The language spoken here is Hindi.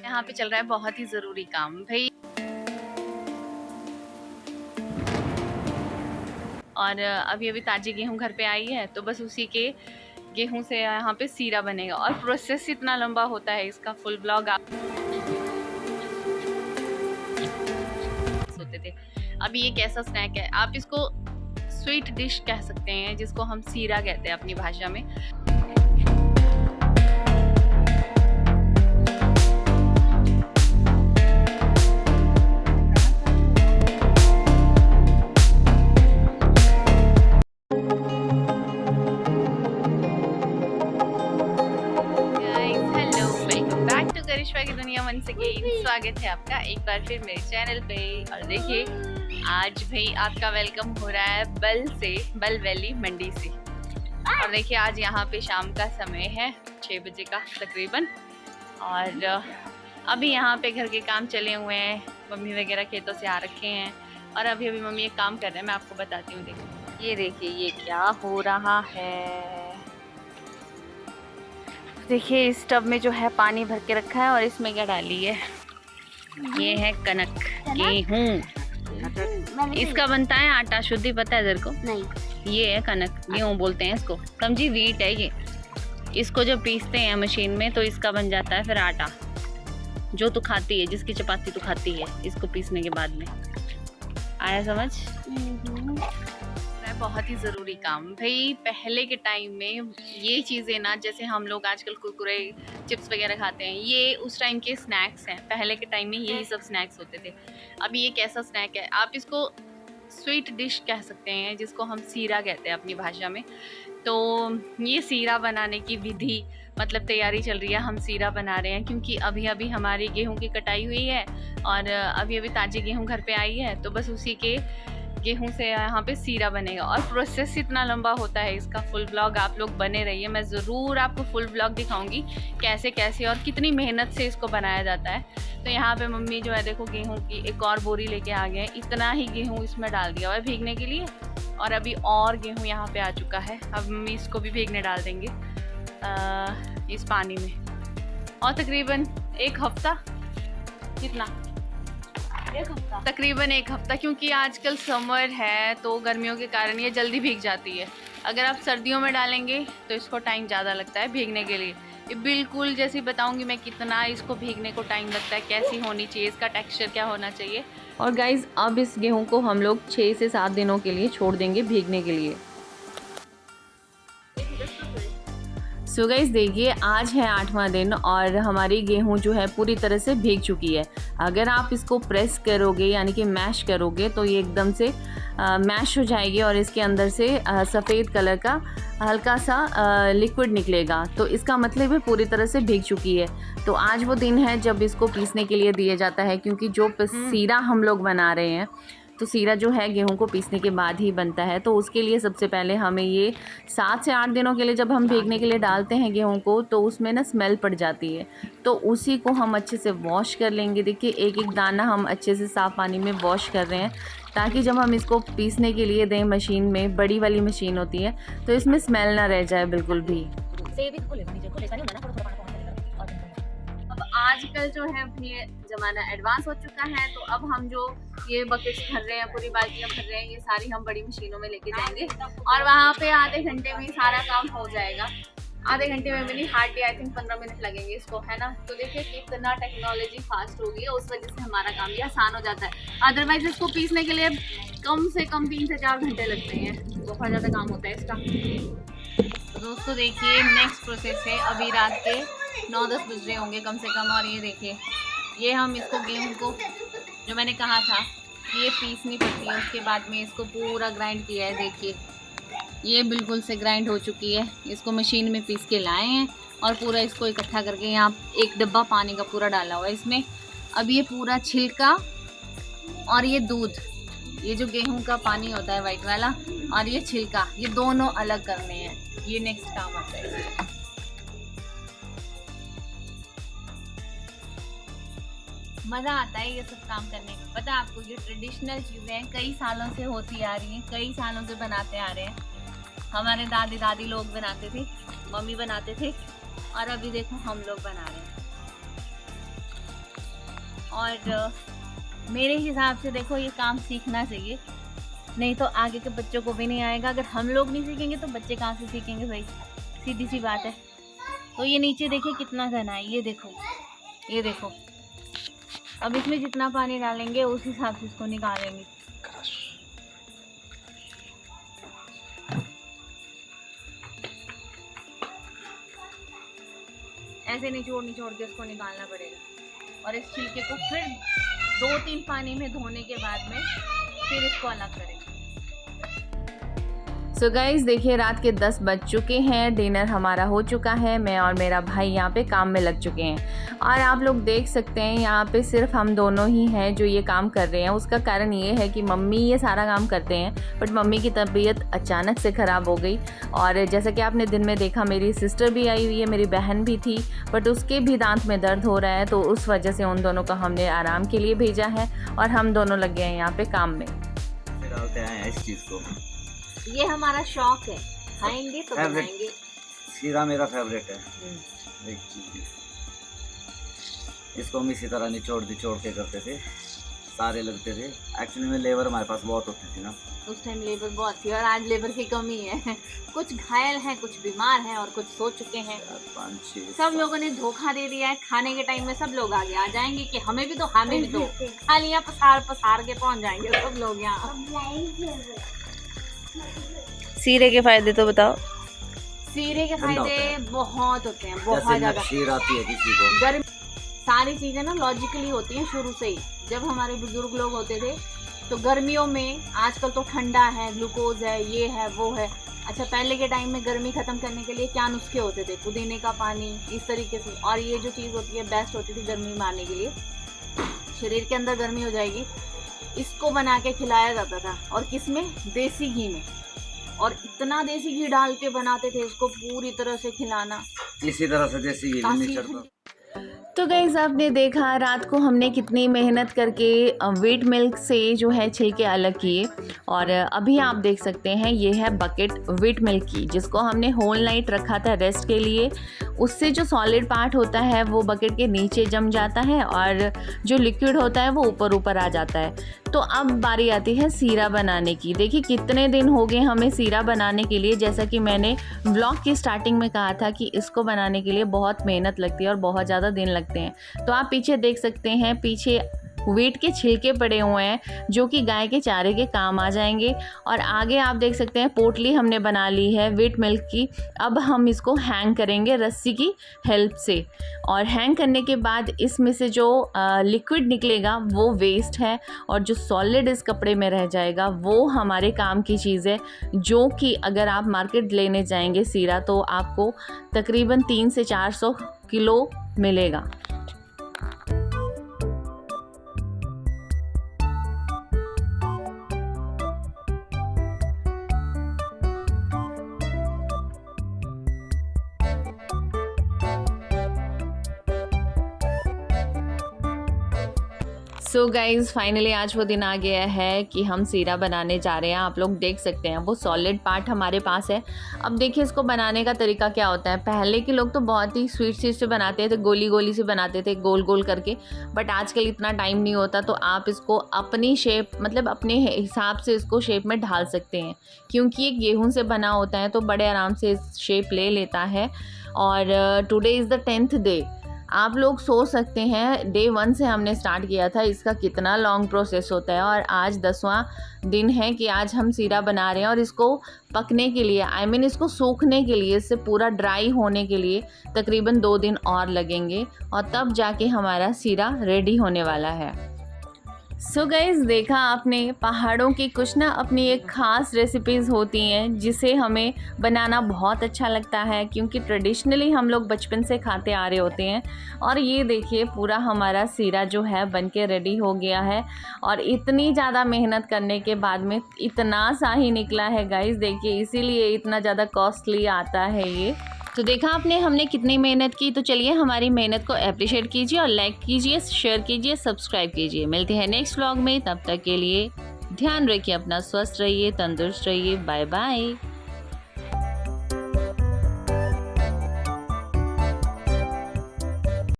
यहाँ पे चल रहा है बहुत ही ज़रूरी काम भाई। और अभी अभी ताज़ी गेहूँ घर पे आई है, तो बस उसी के गेहूँ से यहाँ पे सीरा बनेगा। और प्रोसेस इतना लंबा होता है, इसका फुल ब्लॉग आप होते थे। अभी ये कैसा स्नैक है, आप इसको स्वीट डिश कह सकते हैं, जिसको हम सीरा कहते हैं अपनी भाषा में। की दुनिया मन से स्वागत है आपका एक बार फिर मेरे चैनल पे। और देखिए आज भाई आपका वेलकम हो रहा है बल वैली मंडी से। और देखिए आज यहाँ पे शाम का समय है 6 बजे का तकरीबन। और अभी यहाँ पे घर के काम चले हुए हैं, मम्मी वगैरह खेतों से आ रखे हैं। और अभी मम्मी एक काम कर रहे हैं, मैं आपको बताती हूँ। देखिए ये क्या हो रहा है। देखिए इस टब में जो है पानी भर के रखा है और इसमें क्या डाली है, ये है कनक गेहूँ। इसका बनता है आटा, शुद्धि पता है तेरे को? नहीं। ये है कनक गेहूँ बोलते हैं इसको, समझी? वीट है ये। इसको जब पीसते हैं मशीन में तो इसका बन जाता है फिर आटा, जो तू खाती है, जिसकी चपाती तू खाती है, इसको पीसने के बाद में। आया समझ? बहुत ही ज़रूरी काम भाई। पहले के टाइम में ये चीज़ें ना, जैसे हम लोग आजकल कुरकुरे चिप्स वगैरह खाते हैं, ये उस टाइम के स्नैक्स हैं। पहले के टाइम में यही सब स्नैक्स होते थे। अभी ये कैसा स्नैक है, आप इसको स्वीट डिश कह सकते हैं, जिसको हम सीरा कहते हैं अपनी भाषा में। तो ये सीरा बनाने की विधि मतलब तैयारी चल रही है, हम सीरा बना रहे हैं क्योंकि अभी अभी हमारी गेहूँ की कटाई हुई है और अभी अभी ताज़ी गेहूँ घर पे आई है, तो बस उसी के गेहूं से यहाँ पे सीरा बनेगा। और प्रोसेस इतना लंबा होता है, इसका फुल ब्लॉग आप लोग बने रहिए, मैं ज़रूर आपको फुल ब्लॉग दिखाऊंगी कैसे कैसे और कितनी मेहनत से इसको बनाया जाता है। तो यहाँ पे मम्मी जो है देखो गेहूं की एक और बोरी लेके आ गए। इतना ही गेहूं इसमें डाल दिया हुआ है भीगने के लिए, और अभी और गेहूँ यहाँ पे आ चुका है। अब मम्मी इसको भी भीगने डाल देंगे इस पानी में। और तकरीबन एक हफ्ता, कितना, तकरीबन एक हफ्ता, क्योंकि आजकल समर है तो गर्मियों के कारण ये जल्दी भीग जाती है। अगर आप सर्दियों में डालेंगे तो इसको टाइम ज़्यादा लगता है भीगने के लिए। ये बिल्कुल जैसे बताऊंगी मैं कितना इसको भीगने को टाइम लगता है, कैसी होनी चाहिए, इसका टेक्सचर क्या होना चाहिए। और गाइज अब इस गेहूं को हम लोग 6 से 7 दिनों के लिए छोड़ देंगे भीगने के लिए। सो गाइस देखिए आज है 8वां दिन और हमारी गेहूं जो है पूरी तरह से भीग चुकी है। अगर आप इसको प्रेस करोगे यानी कि मैश करोगे तो ये एकदम से मैश हो जाएगी और इसके अंदर से सफ़ेद कलर का हल्का सा लिक्विड निकलेगा। तो इसका मतलब है पूरी तरह से भीग चुकी है। तो आज वो दिन है जब इसको पीसने के लिए दिया जाता है, क्योंकि जो सीरा हम लोग बना रहे हैं तो सीरा जो है गेहूं को पीसने के बाद ही बनता है। तो उसके लिए सबसे पहले हमें ये 7 से 8 दिनों के लिए जब हम भीगने के लिए डालते हैं गेहूं को, तो उसमें ना स्मेल पड़ जाती है। तो उसी को हम अच्छे से वॉश कर लेंगे। देखिए एक एक दाना हम अच्छे से साफ़ पानी में वॉश कर रहे हैं, ताकि जब हम इसको पीसने के लिए दें मशीन में, बड़ी वाली मशीन होती है, तो इसमें स्मेल ना रह जाए बिल्कुल भी। अब आजकल जो है ये ज़माना एडवांस हो चुका है, तो अब हम जो ये बकेट्स भर रहे हैं, पूरी बाल्टियाँ भर रहे हैं, ये सारी हम बड़ी मशीनों में लेके जाएंगे और वहाँ पे आधे घंटे में सारा काम हो जाएगा। आधे घंटे में भी नहीं, हार्डली आई थिंक 15 मिनट लगेंगे इसको, है ना। तो देखिए कितना टेक्नोलॉजी फास्ट हो गई है, उस वजह से हमारा काम भी आसान हो जाता है। अदरवाइज इसको पीसने के लिए कम से कम 3 से 4 घंटे लगते हैं, बहुत ज़्यादा काम होता है इसका। तो दोस्तों देखिए नेक्स्ट प्रोसेस है, अभी रात के 9-10 बज रहे होंगे कम से कम। और ये देखिए ये हम इसको गेहूँ को जो मैंने कहा था ये पीसनी पड़ती है, उसके बाद में इसको पूरा ग्राइंड किया है। देखिए ये बिल्कुल से ग्राइंड हो चुकी है। इसको मशीन में पीस के लाए हैं और पूरा इसको इकट्ठा करके यहाँ एक डब्बा पानी का पूरा डाला हुआ है इसमें। अब ये पूरा छिलका और ये दूध, ये जो गेहूं का पानी होता है वाइट वाला, और ये छिलका, ये दोनों अलग करने हैं। ये नेक्स्ट काम आता है। मज़ा आता है ये सब काम करने में। पता है आपको ये ट्रेडिशनल चीज़ें कई सालों से होती आ रही हैं, कई सालों से बनाते आ रहे हैं। हमारे दादी दादी लोग बनाते थे, मम्मी बनाते थे, और अभी देखो हम लोग बना रहे हैं। और मेरे हिसाब से देखो ये काम सीखना चाहिए, नहीं तो आगे के बच्चों को भी नहीं आएगा। अगर हम लोग नहीं सीखेंगे तो बच्चे कहाँ से सीखेंगे भाई, सीधी सी बात है। तो ये नीचे देखिए कितना घना है, ये देखो, ये देखो। अब इसमें जितना पानी डालेंगे उस हिसाब से इसको निकालेंगे। ऐसे निचोड़ के इसको निकालना पड़ेगा और इस छिलके को फिर 2-3 पानी में धोने के बाद में फिर इसको अलग करें। सो गाइस देखिए रात के 10 बज चुके हैं, डिनर हमारा हो चुका है। मैं और मेरा भाई यहाँ पे काम में लग चुके हैं और आप लोग देख सकते हैं यहाँ पे सिर्फ हम दोनों ही हैं जो ये काम कर रहे हैं। उसका कारण ये है कि मम्मी ये सारा काम करते हैं, बट मम्मी की तबीयत अचानक से ख़राब हो गई और जैसा कि आपने दिन में देखा मेरी सिस्टर भी आई हुई है, मेरी बहन भी थी, बट उसके भी दांत में दर्द हो रहा है, तो उस वजह से उन दोनों को हमने आराम के लिए भेजा है और हम दोनों लग गए हैं यहाँ पे काम में। इस चीज़ को ये हमारा शौक है, खाएंगे तो बनाएंगे। सीरा मेरा फेवरेट है। एक चीज़ इसको हम इसी तरह निचोड़ के करते थे, सारे लगते थे। एक्चुअली में लेबर हमारे पास बहुत होती थी ना, उस टाइम लेबर बहुत थी और आज लेबर की कमी है। कुछ घायल हैं, कुछ बीमार हैं और कुछ सो चुके हैं। 5-6 सब लोगों ने धोखा दे दिया है। खाने के टाइम में सब लोग आगे आ जाएंगे कि हमें भी दो, हमें भी दो। थालियां पसार के पहुंच जाएंगे सब लोग यहाँ। सीरे के फायदे तो बताओ। सीरे के फायदे बहुत होते हैं, बहुत ज्यादा। शीर आती है किसी को, गर्म सारी चीजें ना लॉजिकली होती हैं शुरू से ही। जब हमारे बुजुर्ग लोग होते थे तो गर्मियों में, आजकल तो ठंडा है, ग्लूकोज है, ये है वो है। अच्छा पहले के टाइम में गर्मी खत्म करने के लिए क्या नुस्खे होते थे? पुदीने का पानी, इस तरीके से। और ये जो चीज़ होती है बेस्ट होती थी गर्मी मारने के लिए, शरीर के अंदर गर्मी हो जाएगी। इसको बना के खिलाया जाता था और किसमें? देसी घी में। और इतना देसी घी डाल के बनाते थे इसको, पूरी तरह से खिलाना। इसी तरह से देसी घी नहीं चढ़ता। तो गाइस आपने देखा रात को हमने कितनी मेहनत करके व्हीट मिल्क से जो है छिलके अलग किए और अभी आप देख सकते हैं ये है बकेट व्हीट मिल्क की, जिसको हमने होल नाइट रखा था रेस्ट के लिए। उससे जो सॉलिड पार्ट होता है वो बकेट के नीचे जम जाता है और जो लिक्विड होता है वो ऊपर आ जाता है। तो अब बारी आती है सीरा बनाने की। देखिए कितने दिन हो गए हमें सीरा बनाने के लिए। जैसा कि मैंने व्लॉग की स्टार्टिंग में कहा था कि इसको बनाने के लिए बहुत मेहनत लगती है और बहुत ज़्यादा दिन लगते हैं। तो आप पीछे देख सकते हैं, पीछे व्हीट के छिलके पड़े हुए हैं जो कि गाय के चारे के काम आ जाएंगे। और आगे आप देख सकते हैं पोटली हमने बना ली है व्हीट मिल्क की। अब हम इसको हैंग करेंगे रस्सी की हेल्प से और हैंग करने के बाद इसमें से जो लिक्विड निकलेगा वो वेस्ट है और जो सॉलिड इस कपड़े में रह जाएगा वो हमारे काम की चीज़ है, जो कि अगर आप मार्केट लेने जाएंगे सीरा तो आपको तकरीबन 300 से 400 किलो मिलेगा। सो गाइज़ फाइनली आज वो दिन आ गया है कि हम सीरा बनाने जा रहे हैं। आप लोग देख सकते हैं वो सॉलिड पार्ट हमारे पास है। अब देखिए इसको बनाने का तरीका क्या होता है। पहले के लोग तो बहुत ही स्वीट से बनाते थे, गोली से बनाते थे, गोल गोल करके। बट आजकल इतना टाइम नहीं होता, तो आप इसको अपनी शेप, मतलब अपने हिसाब से इसको शेप में ढाल सकते हैं, क्योंकि ये गेहूँ से बना होता है तो बड़े आराम से शेप ले लेता है। और today is the 10th day. आप लोग सोच सकते हैं डे 1 से हमने स्टार्ट किया था, इसका कितना लॉन्ग प्रोसेस होता है। और आज 10वां दिन है कि आज हम सीरा बना रहे हैं और इसको पकने के लिए, इसको सूखने के लिए, इससे पूरा ड्राई होने के लिए तकरीबन 2 दिन और लगेंगे और तब जाके हमारा सीरा रेडी होने वाला है। सो गाइज़ देखा आपने, पहाड़ों की कुछ ना अपनी एक ख़ास रेसिपीज़ होती हैं जिसे हमें बनाना बहुत अच्छा लगता है, क्योंकि ट्रेडिशनली हम लोग बचपन से खाते आ रहे होते हैं। और ये देखिए पूरा हमारा सीरा जो है बनके रेडी हो गया है और इतनी ज़्यादा मेहनत करने के बाद में इतना सा ही निकला है गाइज़। देखिए इसीलिए इतना ज़्यादा कॉस्टली आता है ये। तो देखा आपने हमने कितनी मेहनत की। तो चलिए हमारी मेहनत को अप्रिशिएट कीजिए और लाइक कीजिए, शेयर कीजिए, सब्सक्राइब कीजिए। मिलते हैं नेक्स्ट व्लॉग में, तब तक के लिए ध्यान रखिए अपना, स्वस्थ रहिए, तंदुरुस्त रहिए। Bye bye.